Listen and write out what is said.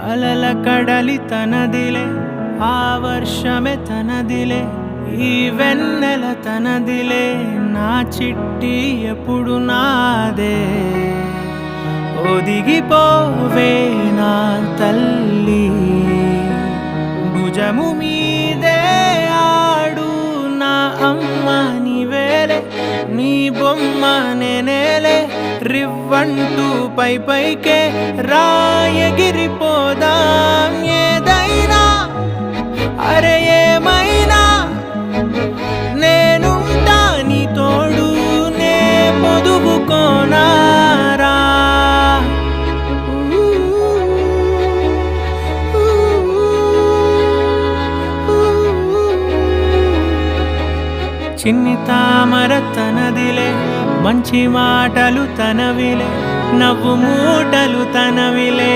అలల కడలి తనదిలే ఆ వర్షమే తనదిలే ఈ వెన్నెల తనదిలే నా చిట్టి ఎప్పుడు నాదే ఒదిగిపోవే నా తల్లి భుజము మీదే ఆడు నా అమ్మ నీవేలే నీ బొమ్మ నేనేలే రివ్వంటూ పై పైకే రాయగిరిపోదాం ఏదైనా అరే ఏమైనా నేనుంటా నీ తోడు నే పొదుగుకోనారా చిన్ని తామర తనదిలే మంచి మాటలు తనవిలే నవ్వు మూటలు తనవిలే